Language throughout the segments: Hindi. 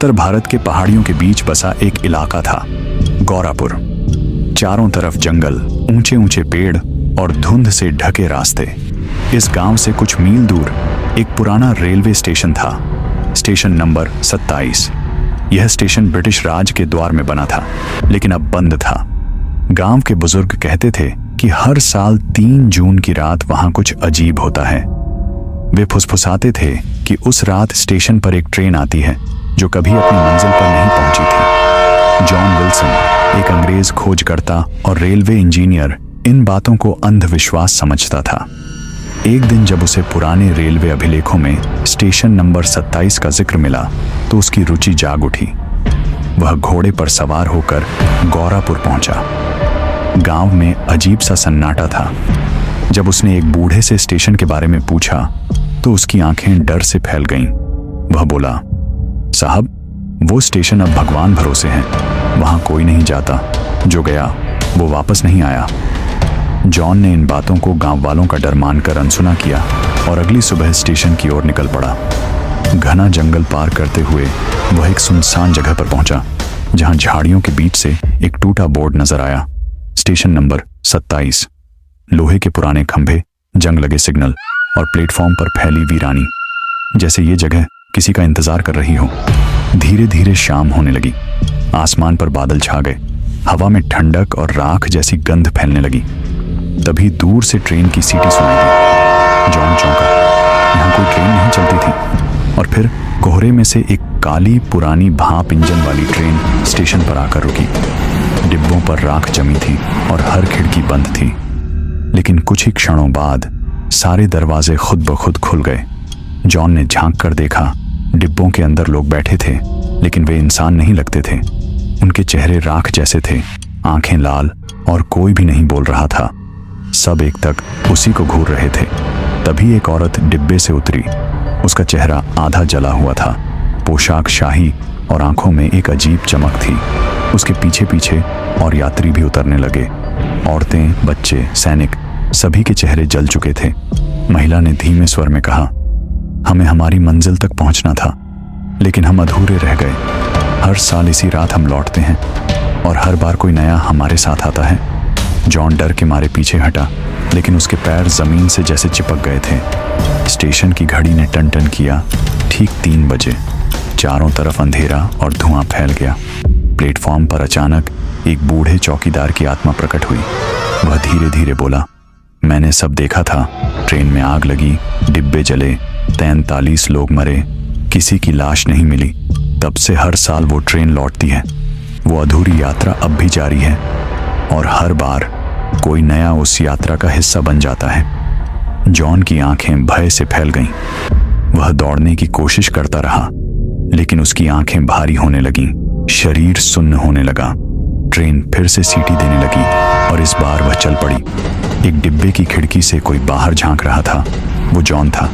उत्तर भारत के पहाड़ियों के बीच बसा एक इलाका था, गौरापुर। चारों तरफ जंगल, ऊंचे ऊंचे पेड़ और धुंध से ढके रास्ते। इस गांव से कुछ मील दूर एक पुराना रेलवे स्टेशन था, स्टेशन नंबर 27। यह स्टेशन ब्रिटिश राज के द्वार में बना था, लेकिन अब बंद था। गांव के बुजुर्ग कहते थे कि हर साल 3 जून की रात वहां कुछ अजीब होता है। वे फुसफुसाते थे कि उस रात स्टेशन पर एक ट्रेन आती है जो कभी अपनी मंजिल पर नहीं पहुंची थी। जॉन विल्सन, एक अंग्रेज खोजकर्ता और रेलवे इंजीनियर, इन बातों को अंधविश्वास समझता था। एक दिन जब उसे पुराने रेलवे अभिलेखों में स्टेशन नंबर 27 का जिक्र मिला तो उसकी रुचि जाग उठी। वह घोड़े पर सवार होकर गौरापुर पहुंचा। गांव में अजीब सा सन्नाटा था। जब उसने एक बूढ़े से स्टेशन के बारे में पूछा तो उसकी आंखें डर से फैल गईं। वह बोला, साहब, वो स्टेशन अब भगवान भरोसे हैं, वहां कोई नहीं जाता, जो गया वो वापस नहीं आया। जॉन ने इन बातों को गांव वालों का डर मानकर अनसुना किया और अगली सुबह स्टेशन की ओर निकल पड़ा। घना जंगल पार करते हुए वह एक सुनसान जगह पर पहुंचा, जहां झाड़ियों के बीच से एक टूटा बोर्ड नजर आया, स्टेशन नंबर 27। लोहे के पुराने खंभे, जंग लगे सिग्नल और प्लेटफॉर्म पर फैली वीरानी, जैसे ये जगह किसी का इंतजार कर रही हो। धीरे धीरे शाम होने लगी। आसमान पर बादल छा गए। हवा में ठंडक और राख जैसी गंध फैलने लगी। तभी दूर से ट्रेन की सीटी सुनाई दी। जॉन चौंका। यहाँ कोई ट्रेन नहीं चलती थी। और फिर कोहरे में से एक काली पुरानी भाप इंजन वाली ट्रेन स्टेशन पर आकर रुकी। डिब्बों पर राख जमी थी और हर खिड़की बंद थी। लेकिन कुछ ही क्षणों बाद सारे दरवाजे खुद ब खुद खुल गए। जॉन ने झांक कर देखा। डिब्बों के अंदर लोग बैठे थे, लेकिन वे इंसान नहीं लगते थे। उनके चेहरे राख जैसे थे, आंखें लाल, और कोई भी नहीं बोल रहा था। सब एक तक उसी को घूर रहे थे। तभी एक औरत डिब्बे से उतरी। उसका चेहरा आधा जला हुआ था, पोशाक शाही और आंखों में एक अजीब चमक थी। उसके पीछे पीछे और यात्री भी उतरने लगे। औरतें, बच्चे, सैनिक, सभी के चेहरे जल चुके थे। महिला ने धीमे स्वर में कहा, हमें हमारी मंजिल तक पहुंचना था, लेकिन हम अधूरे रह गए। हर साल इसी रात हम लौटते हैं और हर बार कोई नया हमारे साथ आता है। जॉन डर के मारे पीछे हटा, लेकिन उसके पैर जमीन से जैसे चिपक गए थे। स्टेशन की घड़ी ने टन टन किया। ठीक 3 बजे। चारों तरफ अंधेरा और धुआं फैल गया। प्लेटफॉर्म पर अचानक एक बूढ़े चौकीदार की आत्मा प्रकट हुई। वह धीरे धीरे बोला, मैंने सब देखा था। ट्रेन में आग लगी, डिब्बे जले, 43 लोग मरे, किसी की लाश नहीं मिली। तब से हर साल वो ट्रेन लौटती है। वो अधूरी यात्रा अब भी जारी है और हर बार कोई नया उस यात्रा का हिस्सा बन जाता है। जॉन की आंखें भय से फैल गईं। वह दौड़ने की कोशिश करता रहा, लेकिन उसकी आंखें भारी होने लगीं, शरीर सुन्न होने लगा। ट्रेन फिर से सीटी देने लगी और इस बार वह चल पड़ी। एक डिब्बे की खिड़की से कोई बाहर झांक रहा था। वो जॉन था।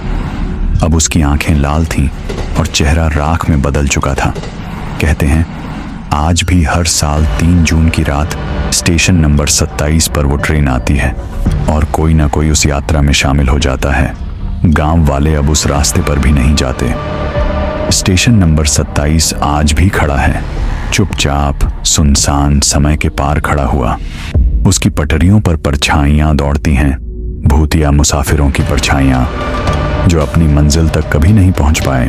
अब उसकी आंखें लाल थीं और चेहरा राख में बदल चुका था। कहते हैं, आज भी हर साल 3 जून की रात स्टेशन नंबर 27 पर वो ट्रेन आती है और कोई ना कोई उस यात्रा में शामिल हो जाता है। गांव वाले अब उस रास्ते पर भी नहीं जाते। स्टेशन नंबर 27 आज भी खड़ा है, चुपचाप, सुनसान, समय के पार खड़ा हुआ। उसकी पटरियों पर परछाइयां दौड़ती हैं, भूतिया मुसाफिरों की परछाइयां जो अपनी मंजिल तक कभी नहीं पहुंच पाए।